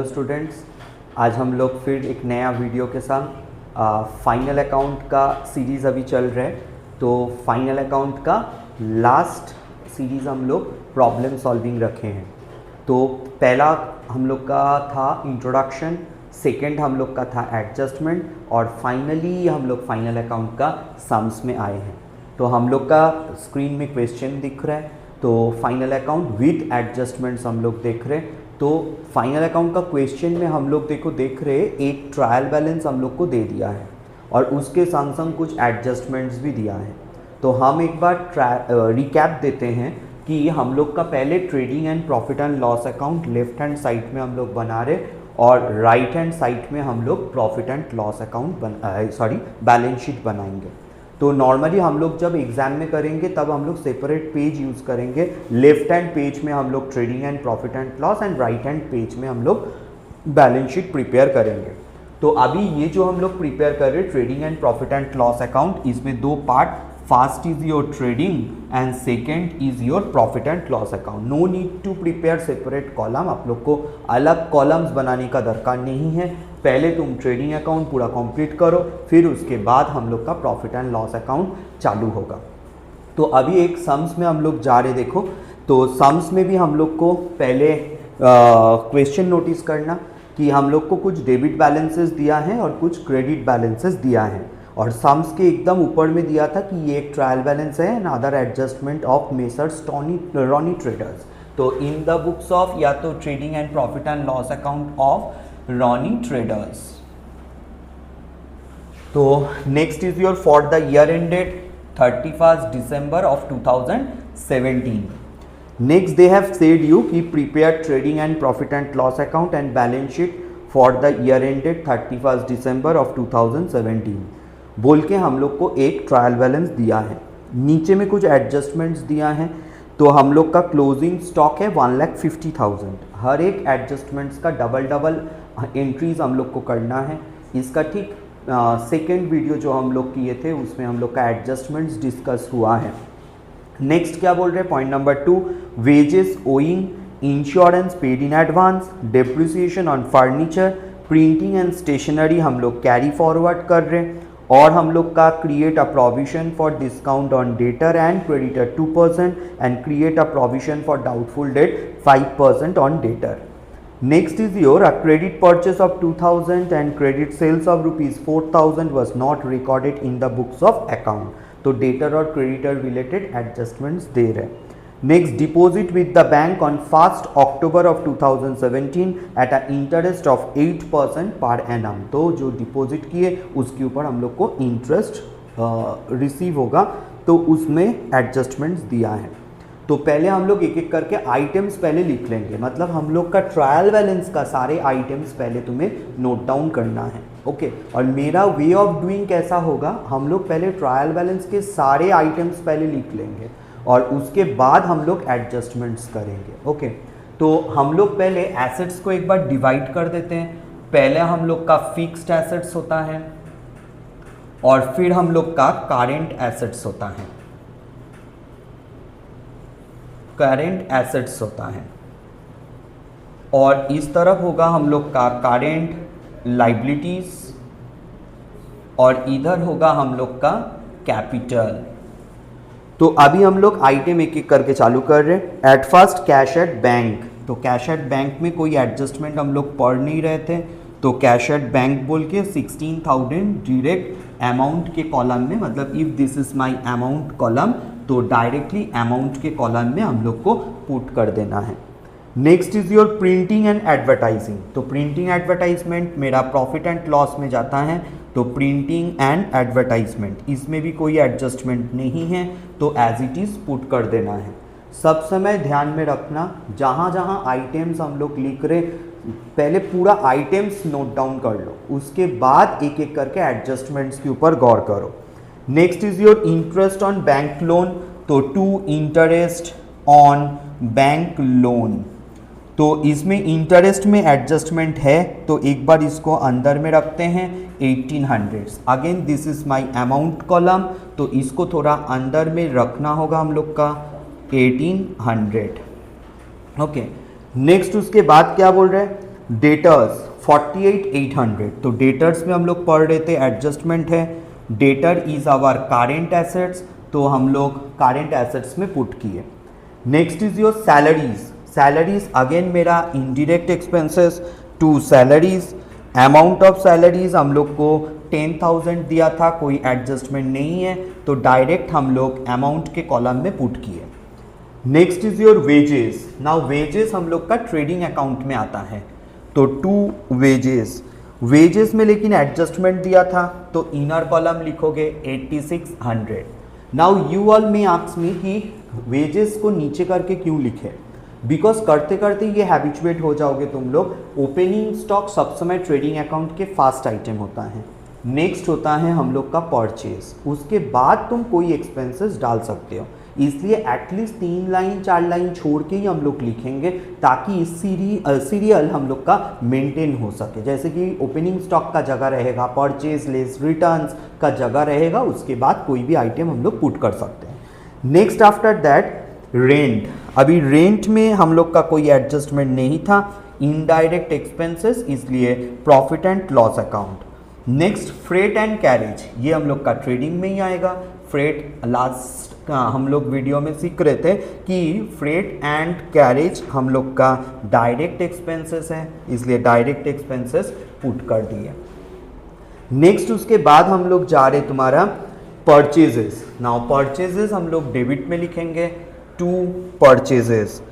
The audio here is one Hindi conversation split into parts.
हेलो स्टूडेंट्स, आज हम लोग फिर एक नया वीडियो के साथ फाइनल अकाउंट का सीरीज़ अभी चल रहा है। तो फाइनल अकाउंट का लास्ट सीरीज़ हम लोग प्रॉब्लम सॉल्विंग रखे हैं। तो पहला हम लोग का था इंट्रोडक्शन, सेकंड हम लोग का था एडजस्टमेंट और फाइनली हम लोग फाइनल अकाउंट का सम्स में आए हैं। तो हम लोग का स्क्रीन में क्वेश्चन दिख रहा है। तो फाइनल अकाउंट विद एडजस्टमेंट्स हम लोग देख रहे हैं। तो फाइनल अकाउंट का क्वेश्चन में हम लोग देख रहे एक ट्रायल बैलेंस हम लोग को दे दिया है और उसके संग संग कुछ एडजस्टमेंट्स भी दिया है। तो हम एक बार रिकैप देते हैं कि हम लोग का पहले trading and profit and loss account left hand side में हम लोग बना रहे और राइट हैंड साइड में हम लोग profit and loss account balance sheet बनाएंगे। तो नॉर्मली हम लोग जब एग्जाम में करेंगे तब हम लोग सेपरेट पेज यूज़ करेंगे। लेफ्ट हैंड पेज में हम लोग trading and profit and loss and right hand page में हम लोग बैलेंस शीट प्रिपेयर करेंगे। तो अभी ये जो हम लोग प्रिपेयर कर रहे हैं trading and profit and loss account, इसमें दो part, first is your trading and second is your profit and loss account. No need to prepare separate column, आप लोग को अलग कॉलम्स बनाने का दरकार नहीं है। पहले तुम ट्रेडिंग अकाउंट पूरा कंप्लीट करो, फिर उसके बाद हम लोग का प्रॉफिट एंड लॉस अकाउंट चालू होगा। तो अभी एक सम्स में हम लोग जा रहे, देखो तो सम्स में भी हम लोग को पहले क्वेश्चन नोटिस करना कि हम लोग को कुछ डेबिट बैलेंसेस दिया है और कुछ क्रेडिट बैलेंसेस दिया है और सम्स के एकदम ऊपर में दिया था कि ये एक ट्रायल बैलेंस है and other adjustment of Messrs Ronny Traders. तो इन द बुक्स ऑफ या तो trading and profit and loss account of Ronny Traders. तो next is your for the year ended 31st December of 2017. Next they have said you कि prepare trading and profit and loss account and balance sheet for the year ended 31st December of 2017 बोल के हम लोग को एक ट्रायल बैलेंस दिया है। नीचे में कुछ एडजस्टमेंट्स दिया है। तो हम लोग का क्लोजिंग स्टॉक है 1,50,000। हर एक एडजस्टमेंट्स का डबल एंट्रीज हम लोग को करना है। इसका ठीक सेकेंड वीडियो जो हम लोग किए थे उसमें हम लोग का एडजस्टमेंट्स डिस्कस हुआ है। नेक्स्ट क्या बोल रहे हैं, point number 2, wages owing, insurance paid in advance, depreciation on furniture, printing and stationery हम लोग कैरी फॉरवर्ड कर रहे हैं और हम लोग का create a provision for discount on debtor and creditor 2% and create a provision for doubtful debt 5% on debtor. Next is your a credit purchase of 2,000 and credit sales of rupees 4,000 was not recorded in the books of account. तो debtor और creditor related adjustments दे रहे। Next, deposit with the bank on 1st October of 2017 at an interest of 8% per annum. तो जो deposit किए उसके ऊपर हम लोग को interest रिसीव होगा, तो उसमें adjustments दिया है। तो पहले हम लोग एक एक करके आइटम्स पहले लिख लेंगे, मतलब हम लोग का ट्रायल बैलेंस का सारे आइटम्स पहले तुम्हें नोट डाउन करना है। ओके, और मेरा वे ऑफ डूइंग कैसा होगा, हम लोग पहले ट्रायल बैलेंस के सारे आइटम्स पहले लिख लेंगे और उसके बाद हम लोग एडजस्टमेंट्स करेंगे। ओके, तो हम लोग पहले एसेट्स को एक बार डिवाइड कर देते हैं। पहले हम लोग का फिक्स्ड एसेट्स होता है और फिर हम लोग का करेंट एसेट्स होता है, करेंट एसेट्स होता है और इस तरफ होगा हम लोग का करेंट लाइबिलिटीज और इधर होगा हम लोग का कैपिटल। तो अभी हम लोग आइटम एक एक करके चालू कर रहे हैं। At first cash at bank, तो कैश एट बैंक में कोई एडजस्टमेंट हम लोग पढ़ नहीं रहे थे, तो कैश एट बैंक बोल के 16,000 डायरेक्ट अमाउंट के कॉलम में, मतलब if this is my amount column तो डायरेक्टली अमाउंट के कॉलम में हम लोग को पुट कर देना है। Next is your printing and advertising, तो प्रिंटिंग एडवर्टाइजमेंट मेरा प्रॉफिट एंड लॉस में जाता है, तो प्रिंटिंग एंड एडवर्टाइजमेंट इसमें भी कोई एडजस्टमेंट नहीं है, तो एज इट इज़ पुट कर देना है। सब समय ध्यान में रखना, जहाँ जहाँ आइटम्स हम लोग लिख रहे पहले पूरा आइटम्स नोट डाउन कर लो, उसके बाद एक एक करके एडजस्टमेंट्स के ऊपर गौर करो। Next is your interest on bank loan, तो to interest on bank loan, तो इसमें इंटरेस्ट में एडजस्टमेंट है, तो एक बार इसको अंदर में रखते हैं 1800। Again this is my amount column, तो इसको थोड़ा अंदर में रखना होगा हम लोग का 1800। ओके, नेक्स्ट उसके बाद क्या बोल रहे हैं, डेटर्स 48,800, तो डेटर्स में हम लोग पढ़ रहे थे एडजस्टमेंट है, debtor is our current assets, तो हम लोग करेंट एसेट्स में पुट किए। Next is your salaries, salaries again मेरा indirect expenses to salaries, amount of salaries हम लोग को 10,000 दिया था, कोई एडजस्टमेंट नहीं है, तो डायरेक्ट हम लोग अमाउंट के कॉलम में पुट किए। Next is your wages, now wages हम लोग का ट्रेडिंग अकाउंट में आता है, तो टू वेजेस, वेजेस में लेकिन एडजस्टमेंट दिया था तो इनर कॉलम लिखोगे 8600। नाउ यू ऑल में आस्क मी कि वेजेस को नीचे करके क्यों लिखे, बिकॉज करते करते ये हैबिचुएट हो जाओगे तुम लोग। ओपनिंग स्टॉक सब समय ट्रेडिंग अकाउंट के फास्ट आइटम होता है, नेक्स्ट होता है हम लोग का परचेज, उसके बाद तुम कोई एक्सपेंसेस डाल सकते हो, इसलिए एटलीस्ट 3 लाइन 4 लाइन छोड़ के ही हम लोग लिखेंगे ताकि इस सीरियल हम लोग का मेंटेन हो सके। जैसे कि ओपनिंग स्टॉक का जगह रहेगा, परचेज लेस रिटर्न्स का जगह रहेगा, उसके बाद कोई भी आइटम हम लोग पुट कर सकते हैं। नेक्स्ट आफ्टर दैट रेंट, अभी रेंट में हम लोग का कोई एडजस्टमेंट नहीं था, इनडायरेक्ट एक्सपेंसेस, इसलिए profit and loss account. Next freight and carriage, ये हम लोग का ट्रेडिंग में ही आएगा। फ्रेट लास्ट हम लोग वीडियो में सीख रहे थे कि फ्रेट एंड कैरेज हम लोग का डायरेक्ट एक्सपेंसेस है, इसलिए डायरेक्ट एक्सपेंसेस पुट कर दिए। नेक्स्ट उसके बाद हम लोग जा रहे तुम्हारा परचेजेस, नाउ परचेजेस हम लोग डेबिट में लिखेंगे टू परचेजेस।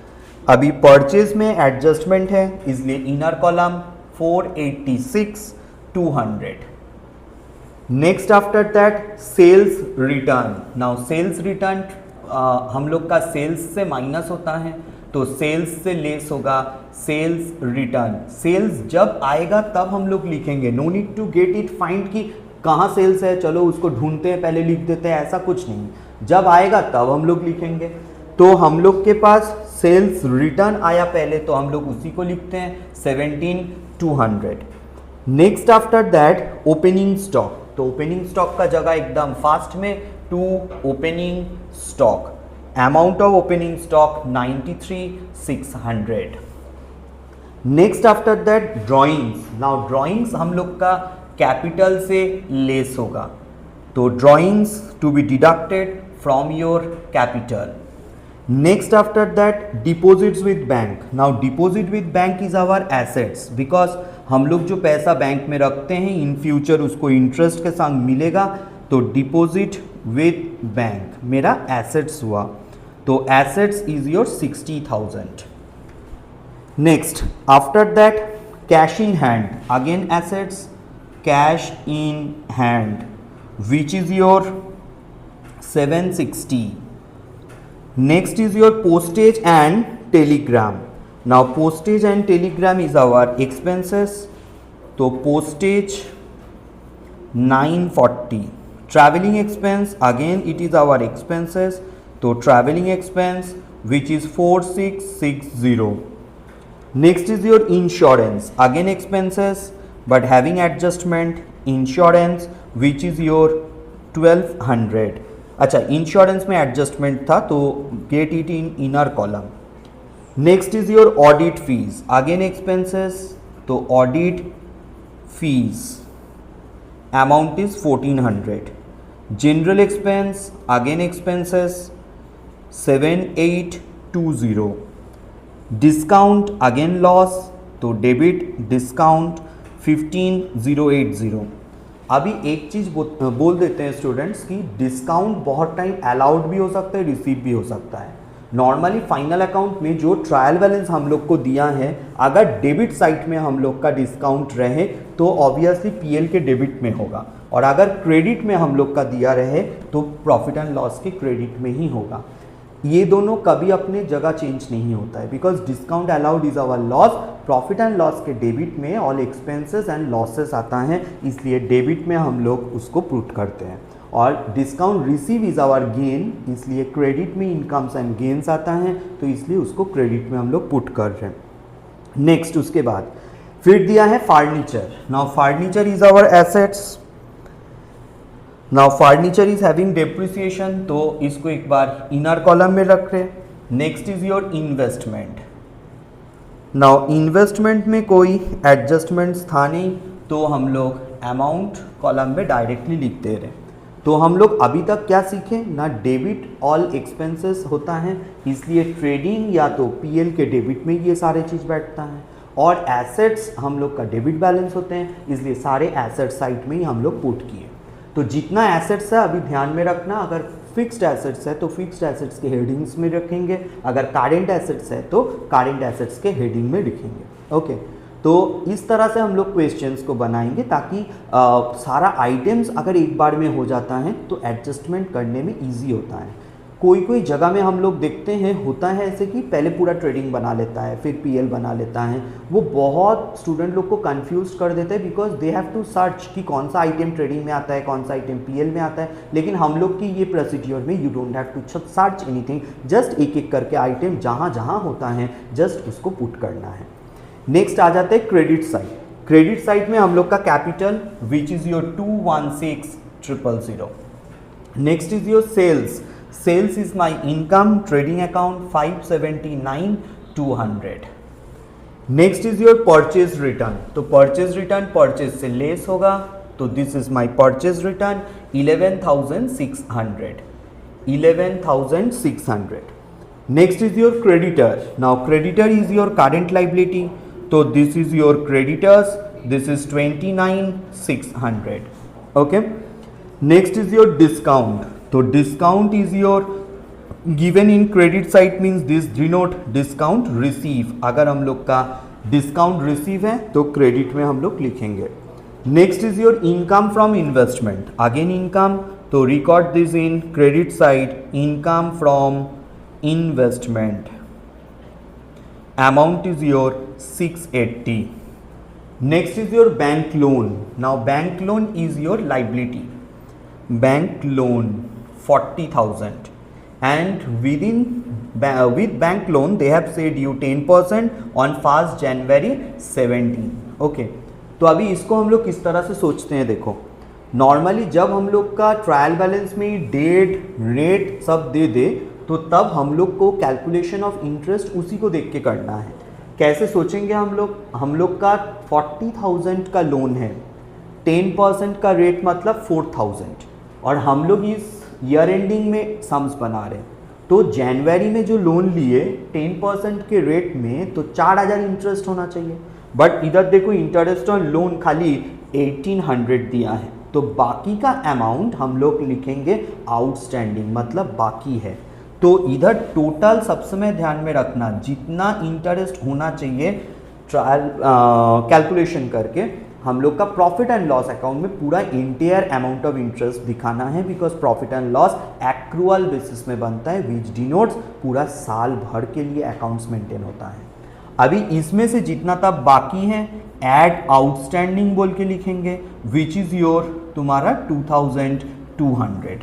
अभी परचेज में एडजस्टमेंट है, इसलिए inner column 486,200। Next after that sales return, now sales return हम लोग का सेल्स से माइनस होता है, तो सेल्स से लेस होगा सेल्स रिटर्न। सेल्स जब आएगा तब हम लोग लिखेंगे, no need to get it find कि कहाँ सेल्स है, चलो उसको ढूंढते हैं पहले लिख देते हैं, ऐसा कुछ नहीं, जब आएगा तब हम लोग लिखेंगे। तो हम लोग के पास सेल्स रिटर्न आया पहले, तो हम लोग उसी को लिखते हैं 17,200। Next after that opening stock, तो ओपनिंग स्टॉक का जगह एकदम फास्ट में to opening stock, amount of opening stock 93,600। Next after that drawings, now drawings हम लोग का कैपिटल से लेस होगा, तो drawings to be deducted from your capital. Next after that deposits with bank, now deposit with bank is our assets, because हम लोग जो पैसा बैंक में रखते हैं इन फ्यूचर उसको इंटरेस्ट के साथ मिलेगा, तो डिपॉजिट विद बैंक मेरा एसेट्स हुआ, तो assets is your 60,000। Next after that cash in hand, again assets, cash in hand which is your 760। Next is your postage and telegram. Now postage and telegram is our expenses. तो postage 940. Traveling expense again it is our expenses. तो traveling expense which is 4660. Next is your insurance, again expenses but having adjustment, insurance which is your 1200. अच्छा इंश्योरेंस में एडजस्टमेंट था तो get it in inner column. Next is your audit fees, again expenses, तो audit fees amount is 1400। General expense again expenses 7820। Discount again loss, तो डेबिट डिस्काउंट 15080। अभी एक चीज़ बोल देते हैं स्टूडेंट्स कि डिस्काउंट बहुत टाइम अलाउड भी हो सकता है, रिसीव भी हो सकता है। नॉर्मली फाइनल अकाउंट में जो ट्रायल बैलेंस हम लोग को दिया है, अगर डेबिट साइड में हम लोग का डिस्काउंट रहे तो ऑब्वियसली पीएल के डेबिट में होगा, और अगर क्रेडिट में हम लोग का दिया रहे तो प्रॉफिट एंड लॉस के क्रेडिट में ही होगा। ये दोनों कभी अपने जगह चेंज नहीं होता है, because discount allowed is our loss, profit and loss के डेबिट में ऑल एक्सपेंसेस एंड लॉसेस आता है, इसलिए डेबिट में हम लोग उसको पुट करते हैं। और discount receive is our gain, इसलिए क्रेडिट में इनकम्स एंड गेन्स आता है, तो इसलिए उसको क्रेडिट में हम लोग पुट कर रहे हैं। नेक्स्ट उसके बाद फिर दिया है furniture. Now furniture is our assets, now furniture is having depreciation, तो इसको एक बार इनर कॉलम में रख रहे हैं। Next is your investment, now investment में कोई एडजस्टमेंट्स था नहीं, तो हम लोग अमाउंट कॉलम में डायरेक्टली लिख दे रहे। तो हम लोग अभी तक क्या सीखे ना, डेबिट ऑल एक्सपेंसेस होता है, इसलिए ट्रेडिंग या तो पीएल के डेबिट में ये सारे चीज़ बैठता है, और एसेट्स हम लोग का डेबिट बैलेंस होते हैं, इसलिए सारे एसेट साइड में ही हम लोग पुट किए। तो जितना एसेट्स है अभी ध्यान में रखना, अगर फिक्स्ड एसेट्स है तो फिक्स्ड एसेट्स के हेडिंग्स में रखेंगे, अगर करेंट एसेट्स है तो करेंट एसेट्स के हेडिंग में लिखेंगे। ओके, तो इस तरह से हम लोग क्वेश्चंस को बनाएंगे ताकि सारा आइटम्स अगर एक बार में हो जाता है तो एडजस्टमेंट करने में इजी होता है। कोई कोई जगह में हम लोग देखते हैं होता है ऐसे कि पहले पूरा ट्रेडिंग बना लेता है फिर पीएल बना लेता है, वो बहुत स्टूडेंट लोग को कंफ्यूज कर देते हैं, because they have to search कि कौन सा आइटम ट्रेडिंग में आता है, कौन सा आइटम पीएल में आता है। लेकिन हम लोग की ये प्रोसीड्योर में you don't have to search anything, just एक एक करके आइटम जहाँ जहाँ होता है जस्ट उसको पुट करना है। नेक्स्ट आ जाते हैं क्रेडिट साइड। क्रेडिट साइड में हम लोग का capital which is your 216,000। Next is your sales. Sales is my income, trading account 579,200। Next is your purchase return. तो परचेज रिटर्न परचेज से लेस होगा, तो this is my purchase return 11,600। 11,600। Next is your creditor. Now creditor is your current liability, तो this is your creditors, this is 29,600। Okay, next is your discount. तो discount is your given in credit side, means this denote discount receive. अगर हम लोग का डिस्काउंट रिसीव है तो क्रेडिट में हम लोग लिखेंगे। Next is your income from investment, again income, तो record this in credit side, income from investment, amount is your 680। Next is your bank loan. Now bank loan is your liability, bank loan 40,000, and with bank loan they have said you 10% on 1st January 17। Okay, तो अभी इसको हम लोग किस तरह से सोचते हैं, देखो नॉर्मली जब हम लोग का ट्रायल बैलेंस में डेट रेट सब दे दे तो तब हम लोग को कैलकुलेशन ऑफ इंटरेस्ट उसी को देख के करना है। कैसे सोचेंगे हम लोग का 40,000 का लोन है, 10% का रेट मतलब 4,000, और हम लोग इस ईयर एंडिंग में सम्स बना रहे हैं। तो जनवरी में जो लोन लिए 10% के रेट में तो 4,000 इंटरेस्ट होना चाहिए, बट इधर देखो इंटरेस्ट ऑन लोन खाली 1,800 दिया है, तो बाकी का अमाउंट हम लोग लिखेंगे आउटस्टैंडिंग, मतलब बाकी है। तो इधर टोटल सब समय ध्यान में रखना, जितना इंटरेस्ट होना चाहिए ट्रायल कैलकुलेशन करके हम लोग का प्रॉफिट एंड लॉस अकाउंट में पूरा इंटायर अमाउंट ऑफ इंटरेस्ट दिखाना है, because profit and loss accrual basis में बनता है, विच डिनोट्स पूरा साल भर के लिए अकाउंट्स मेंटेन होता है। अभी इसमें से जितना तब बाकी है एड आउटस्टैंडिंग बोल के लिखेंगे, विच इज योर तुम्हारा 2,200,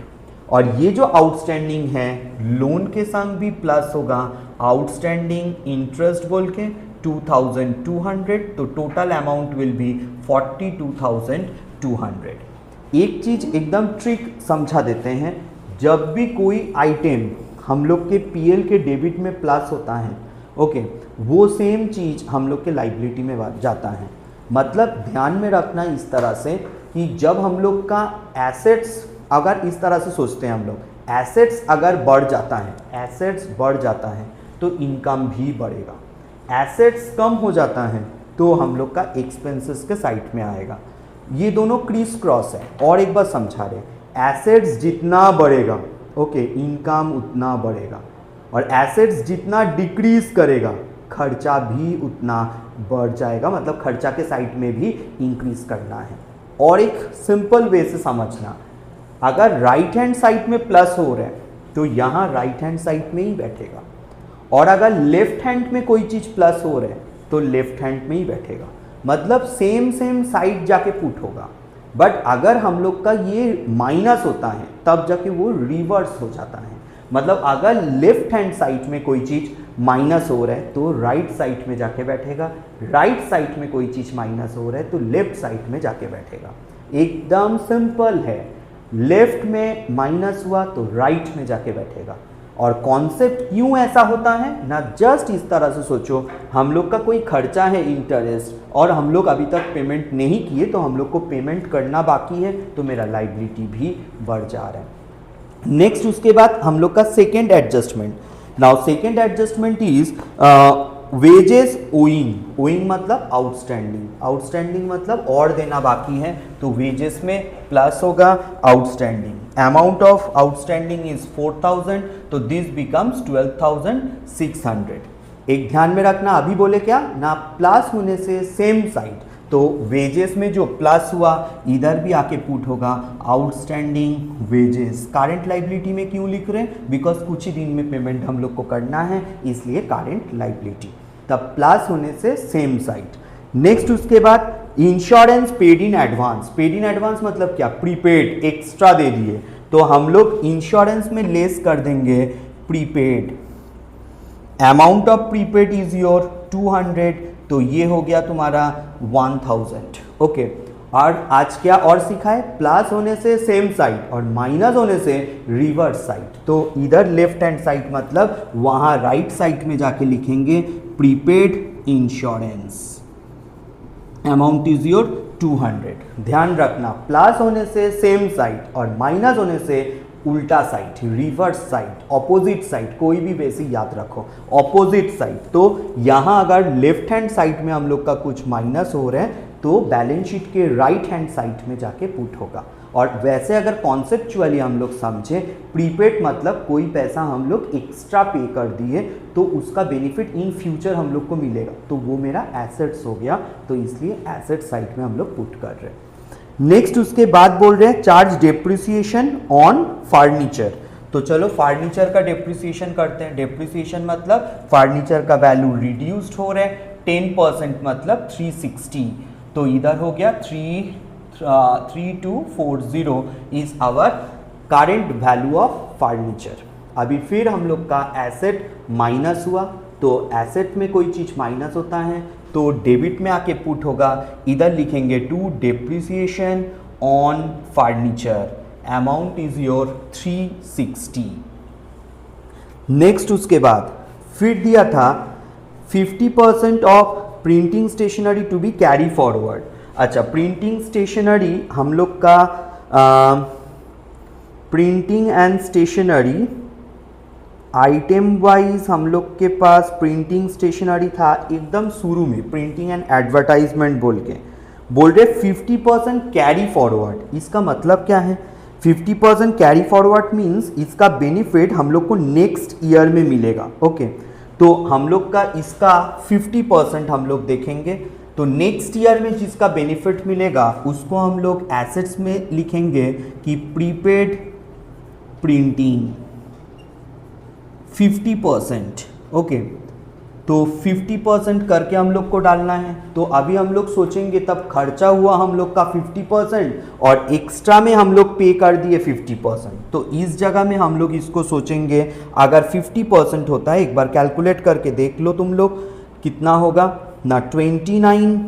और ये जो आउटस्टैंडिंग है लोन के संग भी प्लस होगा आउटस्टैंडिंग इंटरेस्ट बोल के 2,200, तो टोटल अमाउंट विल बी 42,200। एक चीज एकदम ट्रिक समझा देते हैं, जब भी कोई आइटम हम लोग के पीएल के डेबिट में प्लस होता है, ओके, वो सेम चीज हम लोग के लाइबिलिटी में जाता है। मतलब ध्यान में रखना इस तरह से कि जब हम लोग का एसेट्स, अगर इस तरह से सोचते हैं हम लोग, एसेट्स अगर बढ़ जाता है तो इनकम भी बढ़ेगा, एसेट्स कम हो जाता है तो हम लोग का एक्सपेंसेस के साइड में आएगा। ये दोनों क्रीस क्रॉस है। और एक बार समझा रहे, एसेट्स जितना बढ़ेगा ओके इनकम उतना बढ़ेगा, और एसेट्स जितना डिक्रीज करेगा खर्चा भी उतना बढ़ जाएगा, मतलब खर्चा के साइड में भी इंक्रीज करना है। और एक सिंपल वे से समझना, अगर राइट हैंड साइड में प्लस हो रहा है तो यहाँ राइट हैंड साइड में ही बैठेगा, और अगर लेफ्ट हैंड में कोई चीज़ प्लस हो रहा है तो लेफ्ट हैंड में ही बैठेगा, मतलब सेम साइड जाके पुट होगा। बट अगर हम लोग का ये माइनस होता है तब जाके वो रिवर्स हो जाता है, मतलब अगर लेफ्ट हैंड साइड में कोई चीज़ माइनस हो रहा है तो राइट साइड में जाके बैठेगा, राइट साइड में कोई चीज़ माइनस हो रहा है तो लेफ्ट साइड में जाके बैठेगा। एकदम सिंपल है, लेफ्ट में माइनस हुआ तो राइट में जाके बैठेगा, और कॉन्सेप्ट क्यों ऐसा होता है ना, जस्ट इस तरह से सोचो, हम लोग का कोई खर्चा है इंटरेस्ट और हम लोग अभी तक पेमेंट नहीं किए, तो हम लोग को पेमेंट करना बाकी है, तो मेरा लायबिलिटी भी बढ़ जा रहा है। नेक्स्ट उसके बाद हम लोग का second adjustment. Now second adjustment is wages owing. Owing मतलब आउटस्टैंडिंग, आउटस्टैंडिंग मतलब और देना बाकी है, तो वेजेस में प्लस होगा outstanding. Amount of outstanding is 4000, तो दिस बिकम्स 12600। एक ध्यान में रखना, अभी बोले क्या ना, प्लस होने से सेम साइड, तो वेजेस में जो प्लस हुआ इधर भी आके पुट होगा आउटस्टैंडिंग वेजेस। करंट लायबिलिटी में क्यों लिख रहे हैं, बिकॉज कुछ ही दिन में पेमेंट हम लोग को करना है, इसलिए करंट लायबिलिटी, तब प्लस होने से सेम साइड। नेक्स्ट उसके बाद insurance paid in advance. Paid in advance मतलब क्या, प्रीपेड एक्स्ट्रा दे दिए, तो हम लोग इंश्योरेंस में लेस कर देंगे prepaid. Amount of prepaid is your 200, तो ये हो गया तुम्हारा 1000। ओके, और आज क्या और सीखा है, प्लस होने से सेम साइड और माइनस होने से रिवर्स साइड, तो इधर लेफ्ट हैंड साइड मतलब वहां राइट साइड में जाके लिखेंगे prepaid insurance, amount is your 200। ध्यान रखना, प्लस होने से सेम साइड और माइनस होने से उल्टा side, reverse side, opposite side, कोई भी वैसे याद रखो, ऑपोजिट साइड। तो यहाँ अगर लेफ्ट हैंड साइड में हम लोग का कुछ माइनस हो रहा है, तो बैलेंस शीट के राइट हैंड साइड में जाके पुट होगा। और वैसे अगर कॉन्सेप्चुअली हम लोग समझे, प्रीपेड मतलब कोई पैसा हम लोग एक्स्ट्रा पे कर दिए, तो उसका बेनिफिट इन फ्यूचर हम लोग को मिलेगा, तो वो मेरा एसेट्स हो गया, तो इसलिए एसेट साइड में हम लोग पुट कर रहे हैं। नेक्स्ट उसके बाद बोल रहे हैं चार्ज डेप्रिसिएशन ऑन फर्नीचर। तो चलो फर्नीचर का डेप्रिसिएशन करते हैं। डेप्रिसिएशन मतलब फर्नीचर का वैल्यू रिड्यूस्ड हो रहा है, 10% मतलब 360, तो इधर हो गया 3240 is our current value of furniture. अभी फिर हम लोग का एसेट माइनस हुआ, तो एसेट में कोई चीज़ माइनस होता है तो डेबिट में आके पुट होगा, इधर लिखेंगे to depreciation on furniture, amount is your 360। Next उसके बाद फिर दिया था 50% of printing stationery to be carry forward. अच्छा, प्रिंटिंग स्टेशनरी हम लोग का printing and stationery item wise हम लोग के पास प्रिंटिंग स्टेशनरी था एकदम शुरू में, प्रिंटिंग एंड एडवर्टाइजमेंट बोल रहे 50% कैरी फॉरवर्ड। इसका मतलब क्या है, 50% कैरी फॉरवर्ड मीन्स इसका बेनिफिट हम लोग को नेक्स्ट ईयर में मिलेगा। ओके, तो हम लोग का इसका 50% हम लोग देखेंगे, तो नेक्स्ट ईयर में जिसका बेनिफिट मिलेगा उसको हम लोग एसेट्स में लिखेंगे कि प्रीपेड प्रिंटिंग 50%। ओके, तो 50% करके हम लोग को डालना है, तो अभी हम लोग सोचेंगे तब खर्चा हुआ हम लोग का 50% और एक्स्ट्रा में हम लोग पे कर दिए 50%, तो इस जगह में हम लोग इसको सोचेंगे अगर 50% होता है, एक बार कैलकुलेट करके देख लो तुम लोग कितना होगा ना, 29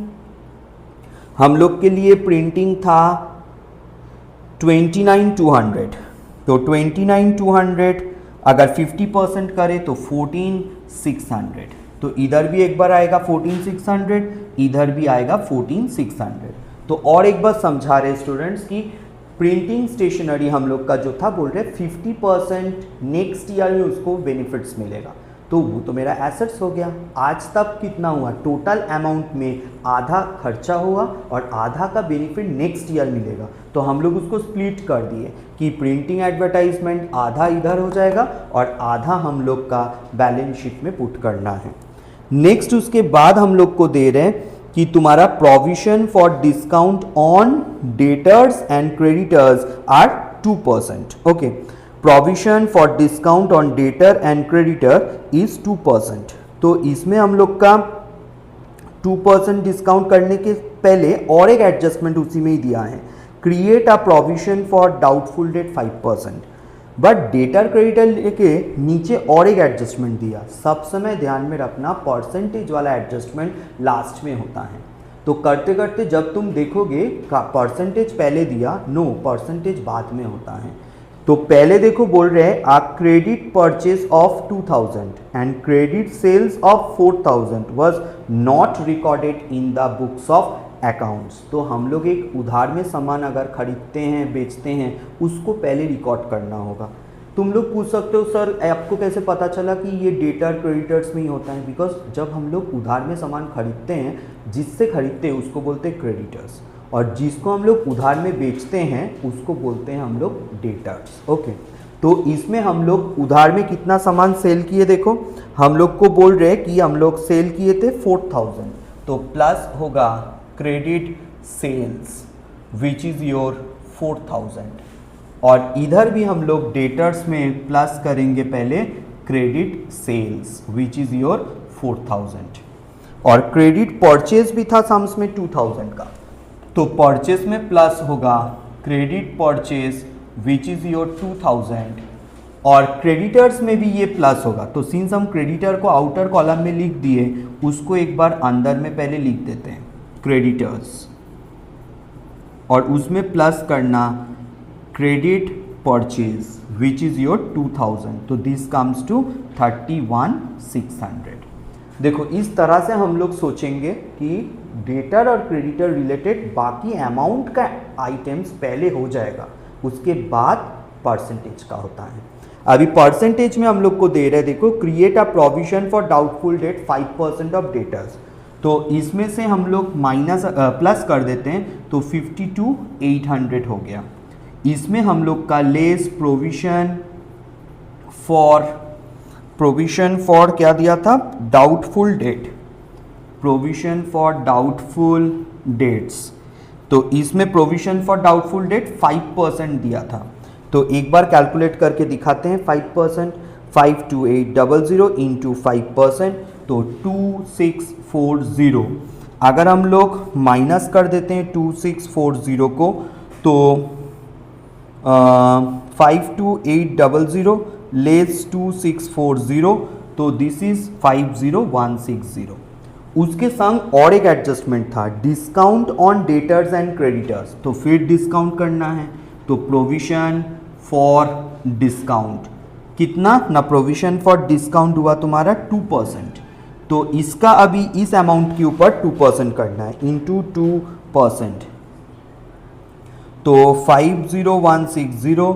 हम लोग के लिए प्रिंटिंग था 29,200, तो 29,200 अगर 50% करें तो 14,600, तो इधर भी एक बार आएगा 14,600, इधर भी आएगा 14,600। तो और एक बार समझा रहे स्टूडेंट्स कि प्रिंटिंग स्टेशनरी हम लोग का जो था बोल रहे 50% नेक्स्ट ईयर में उसको बेनिफिट्स मिलेगा, तो वो तो मेरा एसेट्स हो गया। आज तक कितना हुआ, टोटल अमाउंट में आधा खर्चा हुआ और आधा का बेनिफिट नेक्स्ट ईयर मिलेगा, तो हम लोग उसको स्प्लिट कर दिए कि प्रिंटिंग एडवर्टाइजमेंट आधा इधर हो जाएगा और आधा हम लोग का बैलेंस शीट में पुट करना है। नेक्स्ट उसके बाद हम लोग को दे रहे हैं कि तुम्हारा provision for discount on debtors and creditors are 2%। Okay, provision for discount on debtor and creditor is 2%, तो इसमें हम लोग का 2% डिस्काउंट करने के पहले और एक एडजस्टमेंट उसी में ही दिया है, create a provision for doubtful debt 5%, but debtor creditor के नीचे और एक एडजस्टमेंट दिया। सब समय ध्यान में रखना परसेंटेज वाला एडजस्टमेंट लास्ट में होता है, तो करते करते जब तुम देखोगे परसेंटेज पहले दिया, नो परसेंटेज बाद में होता है, तो पहले देखो बोल रहे हैं a credit purchase of 2000 and credit sales of 4000 was not recorded in the books of accounts. तो हम लोग एक उधार में सामान अगर खरीदते हैं बेचते हैं उसको पहले रिकॉर्ड करना होगा। तुम लोग पूछ सकते हो सर आपको कैसे पता चला कि ये डेटर क्रेडिटर्स में ही होता है? बिकॉज जब हम लोग उधार में सामान खरीदते हैं जिससे खरीदते हैं उसको बोलते हैं क्रेडिटर्स, और जिसको हम लोग उधार में बेचते हैं उसको बोलते हैं हम लोग डेटर्स। ओके, तो इसमें हम लोग उधार में कितना सामान सेल किए, देखो हम लोग को बोल रहे हैं कि हम लोग सेल किए थे 4000, तो प्लस होगा credit cells which is your 4000, और इधर भी हम लोग डेटर्स में प्लस करेंगे पहले credit cells which is your 4000, और क्रेडिट परचेज भी था सम्स में 2000 का, तो परचेज में प्लस होगा credit purchase which is your 2000, और क्रेडिटर्स में भी ये प्लस होगा। तो सिंस हम क्रेडिटर को आउटर कॉलम में लिख दिए उसको एक बार अंदर में पहले लिख देते हैं क्रेडिटर्स, और उसमें प्लस करना credit purchase which is your 2000, तो दिस कम्स टू 31,600। देखो इस तरह से हम लोग सोचेंगे कि डेटर और क्रेडिटर रिलेटेड बाकी अमाउंट का आइटम्स पहले हो जाएगा, उसके बाद परसेंटेज का होता है। अभी परसेंटेज में हम लोग को दे रहे हैं, देखो create a provision for doubtful debt 5% of debtors, तो इसमें से हम लोग माइनस प्लस कर देते हैं तो 52,800 हो गया। इसमें हम लोग का लेस प्रोविजन फॉर क्या दिया था, doubtful debt, provision for doubtful debts, तो इसमें प्रोविजन फॉर डाउटफुल डेट 5% दिया था। तो एक बार कैलकुलेट करके दिखाते हैं 5%, 52800 इंटू 5%, तो 2640। अगर हम लोग माइनस कर देते हैं 2640 को तो 52800 लेस 2640, तो दिस इज 50160। उसके संग और एक एडजस्टमेंट था discount on debtors and creditors, तो फिर डिस्काउंट करना है, तो प्रोविजन फॉर डिस्काउंट कितना ना, प्रोविजन फॉर डिस्काउंट हुआ तुम्हारा 2%, तो इसका अभी इस अमाउंट के ऊपर 2% करना है इंटू 2%, तो 50160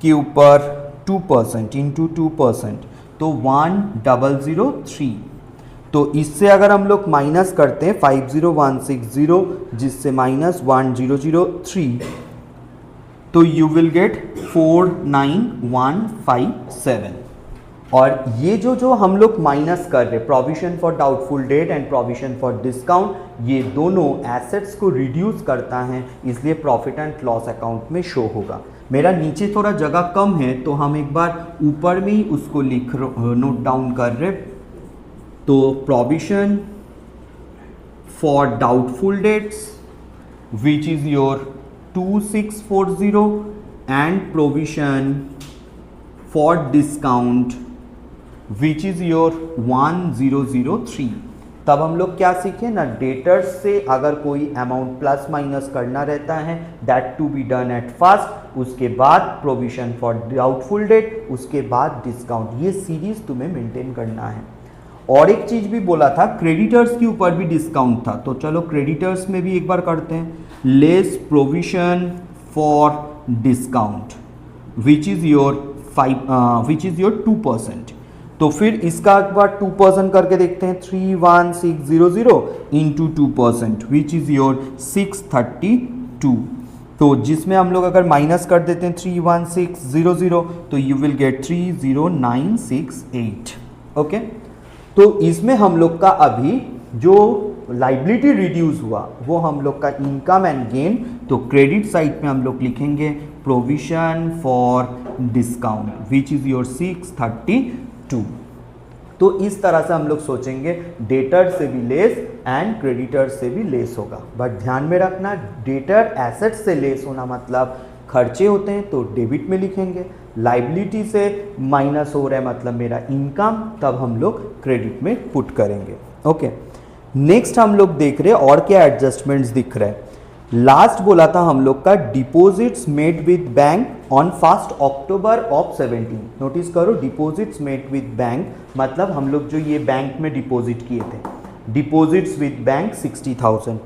के ऊपर 2% इंटू 2%, तो 1003। तो इससे अगर हम लोग माइनस करते हैं 50160 जिससे माइनस 1003, तो यू विल गेट 49157। और ये जो हम लोग माइनस कर रहे provision for doubtful debt and provision for discount, ये दोनों एसेट्स को रिड्यूस करता है, इसलिए प्रॉफिट एंड लॉस अकाउंट में शो होगा। मेरा नीचे थोड़ा जगह कम है तो हम एक बार ऊपर में ही उसको नोट डाउन कर रहे, तो provision for doubtful debts which is your 2640 and provision for discount which is your 1003। तब हम लोग क्या सीखे ना, डेटर्स से अगर कोई अमाउंट प्लस माइनस करना रहता है that to be done at first, उसके बाद प्रोविजन फॉर डाउटफुल डेट, उसके बाद डिस्काउंट, ये सीरीज तुम्हें मेंटेन करना है। और एक चीज़ भी बोला था क्रेडिटर्स के ऊपर भी डिस्काउंट था, तो चलो क्रेडिटर्स में भी एक बार करते हैं, less provision for discount which is your 2%, तो फिर इसका एक बार 2% करके देखते हैं, 31600 इंटू 2% विच इज़ योर 632, तो जिसमें हम लोग अगर माइनस कर देते हैं 31600 तो यू विल गेट 30968। ओके, तो इसमें हम लोग का अभी जो लाइबिलिटी रिड्यूस हुआ वो हम लोग का इनकम एंड गेन, तो क्रेडिट साइड में हम लोग लिखेंगे provision for discount which is your 632। तो इस तरह से हम लोग सोचेंगे डेटर से भी लेस एंड क्रेडिटर से भी लेस होगा। बट ध्यान में रखना डेटर एसेट से लेस होना मतलब खर्चे होते हैं तो डेबिट में लिखेंगे, लाइबिलिटी से माइनस हो रहा है मतलब मेरा इनकम, तब हम लोग क्रेडिट में पुट करेंगे। ओके, नेक्स्ट हम लोग देख रहे हैं और क्या एडजस्टमेंट्स दिख रहे हैं। लास्ट बोला था हम लोग का deposits made with bank on 1 October of 17। Notice करो, डिपॉजिट्स मेड विद बैंक मतलब हम लोग जो ये बैंक में डिपॉजिट किए थे, डिपॉजिट्स विद बैंक 60,000,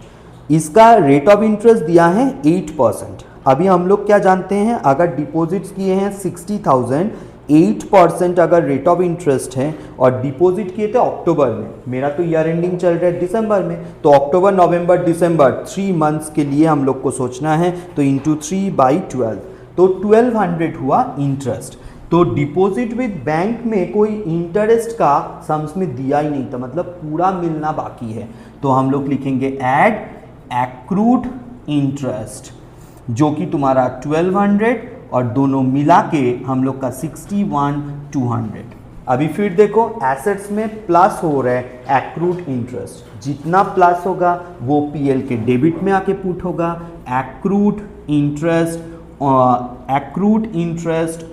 इसका रेट ऑफ इंटरेस्ट दिया है 8%। अभी हम लोग क्या जानते हैं, अगर डिपॉजिट्स किए हैं 60,000, 8% अगर रेट ऑफ इंटरेस्ट है और डिपॉजिट किए थे अक्टूबर में, मेरा तो ईयर एंडिंग चल रहा है दिसंबर में, तो अक्टूबर नवंबर दिसंबर 3 मंथ्स के लिए हम लोग को सोचना है, तो इंटू 3/12, तो 1200 हुआ इंटरेस्ट। तो डिपॉजिट विद बैंक में कोई इंटरेस्ट का सम्स में दिया ही नहीं था, मतलब पूरा मिलना बाकी है, तो हम लोग लिखेंगे ऐड एक्रूड इंटरेस्ट, जो कि तुम्हारा 1200 और दोनों मिला के हम लोग का 61,200। अभी फिर देखो, एसेट्स में प्लस हो रहा है एक्रूड इंटरेस्ट, जितना प्लस होगा वो पीएल के डेबिट में आके पुट होगा। Accrued interest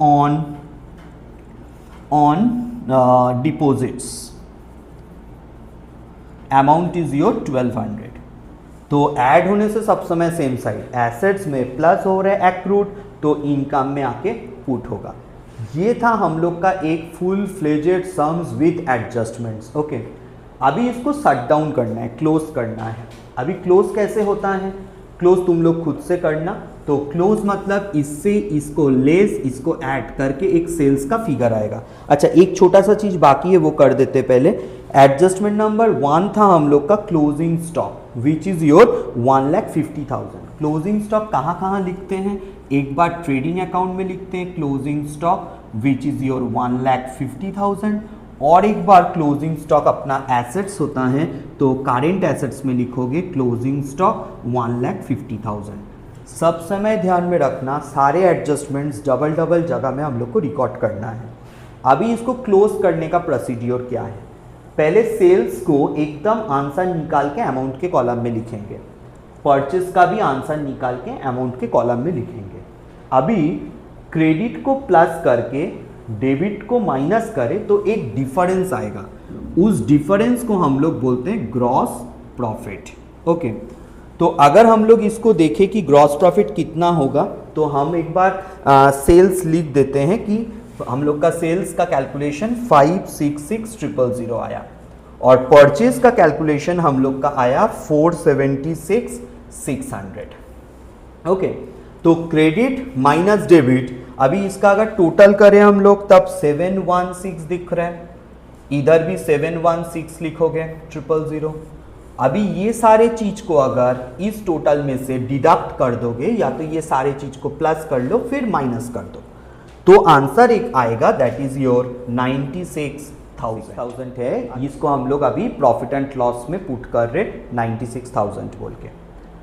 on deposits amount is your 1200। तो ऐड होने से सब समय सेम साइड, एसेट्स में प्लस हो रहा है एक्रूड, तो इनकम में आके पुट होगा। ये था हम लोग का एक full fledged sums with adjustments. Okay, अभी इसको शट डाउन करना है, क्लोज करना है। अभी क्लोज कैसे होता है, क्लोज तुम लोग खुद से करना। तो क्लोज मतलब इससे इसको लेस इसको ऐड करके एक सेल्स का फिगर आएगा। अच्छा, एक छोटा सा चीज बाकी है, वो कर देते पहले। एडजस्टमेंट नंबर 1 था हम लोग का closing stock, which is your 1,50,000। Closing stock कहाँ कहाँ लिखते हैं, एक बार ट्रेडिंग अकाउंट में लिखते हैं closing stock which is your 1,50,000, और एक बार क्लोजिंग स्टॉक अपना एसेट्स होता है तो करेंट एसेट्स में लिखोगे क्लोजिंग स्टॉक 1,50,000। सब समय ध्यान में रखना, सारे एडजस्टमेंट्स डबल जगह में हम लोग को रिकॉर्ड करना है। अभी इसको क्लोज करने का प्रोसीड्योर क्या है, पहले सेल्स को एकदम आंसर निकाल के अमाउंट के कॉलम में लिखेंगे, परचेस का भी आंसर निकाल के अमाउंट के कॉलम में लिखेंगे। अभी क्रेडिट को प्लस करके डेबिट को माइनस करें तो एक डिफरेंस आएगा, उस डिफरेंस को हम लोग बोलते हैं ग्रॉस प्रॉफिट। ओके, तो अगर हम लोग इसको देखें कि ग्रॉस प्रॉफिट कितना होगा, तो हम एक बार सेल्स लिख देते हैं कि हम लोग का सेल्स का कैलकुलेशन 566,000 आया और परचेज का कैलकुलेशन हम लोग का आया 476,600। ओके, तो क्रेडिट माइनस डेबिट, अभी इसका अगर टोटल करें हम लोग तब 716 दिख रहा है, इधर भी 716 लिखोगे 000। अभी ये सारे चीज को अगर इस टोटल में से डिडक्ट कर दोगे, या तो ये सारे चीज को प्लस कर लो फिर माइनस कर दो, तो आंसर एक आएगा दैट इज योर 96,000 है। इसको हम लोग अभी प्रॉफिट एंड लॉस में पुट कर रहे 96,000 बोल के।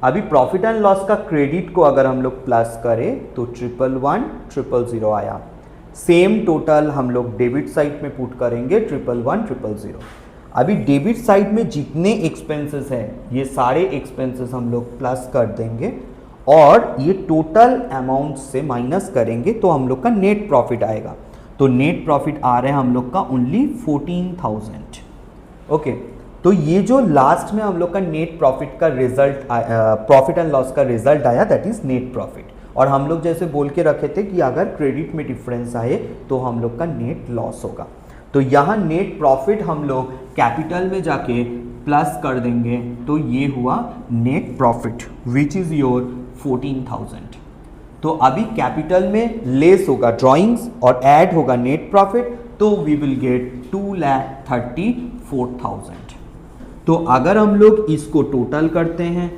अभी प्रॉफिट एंड लॉस का क्रेडिट को अगर हम लोग प्लस करें तो 111,000 आया। सेम टोटल हम लोग डेबिट साइड में पुट करेंगे 111,000। अभी डेबिट साइड में जितने एक्सपेंसेस हैं ये सारे एक्सपेंसेस हम लोग प्लस कर देंगे और ये टोटल अमाउंट से माइनस करेंगे तो हम लोग का नेट प्रॉफिट आएगा। तो नेट प्रॉफिट आ रहा है हम लोग का ओनली 14,000। ओके, तो ये जो लास्ट में हम लोग का नेट प्रॉफिट का रिजल्ट, प्रॉफिट एंड लॉस का रिजल्ट आया दैट इज नेट प्रॉफिट। और हम लोग जैसे बोल के रखे थे कि अगर क्रेडिट में डिफरेंस आए तो हम लोग का नेट लॉस होगा। तो यहाँ नेट प्रॉफिट हम लोग कैपिटल में जाके प्लस कर देंगे तो ये हुआ net profit which is your 14,000। तो अभी कैपिटल में लेस होगा ड्राइंग्स और ऐड होगा नेट प्रॉफिट, तो वी विल गेट 2,34,000। तो अगर हम लोग इसको टोटल करते हैं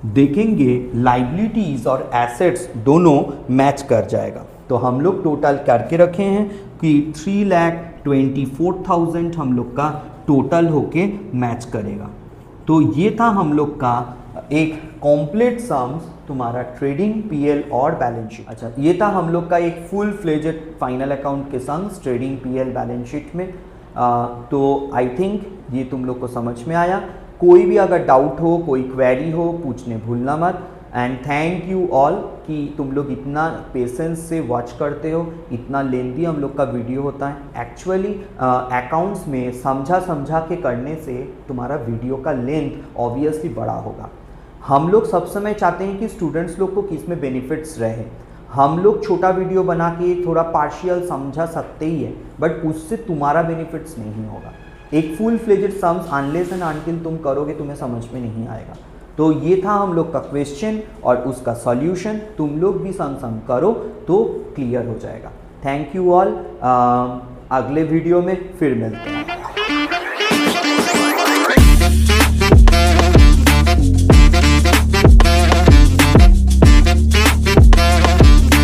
देखेंगे लाइबिलिटीज और एसेट्स दोनों मैच कर जाएगा। तो हम लोग टोटल करके रखे हैं कि 3,24,000 हम लोग का टोटल होके मैच करेगा। तो ये था हम लोग का एक कॉम्प्लीट सम्स तुम्हारा ट्रेडिंग, पीएल और बैलेंस शीट। अच्छा, ये था हम लोग का एक फुल फ्लेजेड फाइनल अकाउंट के sums trading, PL, balance sheet में। तो आई थिंक ये तुम लोग को समझ में आया। कोई भी अगर डाउट हो, कोई क्वेरी हो, पूछने भूलना मत। एंड थैंक यू ऑल कि तुम लोग इतना पेशेंस से वॉच करते हो। इतना लेंथी हम लोग का वीडियो होता है। एक्चुअली अकाउंट्स में समझा के करने से तुम्हारा वीडियो का लेंथ ऑब्वियसली बड़ा होगा। हम लोग सब समय चाहते हैं कि स्टूडेंट्स लोग को किस में बेनिफिट्स रहे। हम लोग छोटा वीडियो बना के थोड़ा पार्शियल समझा सकते ही है, बट उससे तुम्हारा बेनिफिट्स नहीं होगा। एक full fledged sums unless and until तुम करोगे तुम्हें समझ में नहीं आएगा। तो ये था हम लोग का क्वेश्चन और उसका सॉल्यूशन। तुम लोग भी संग संग करो तो क्लियर हो जाएगा। Thank you all. अगले वीडियो में फिर मिलते हैं।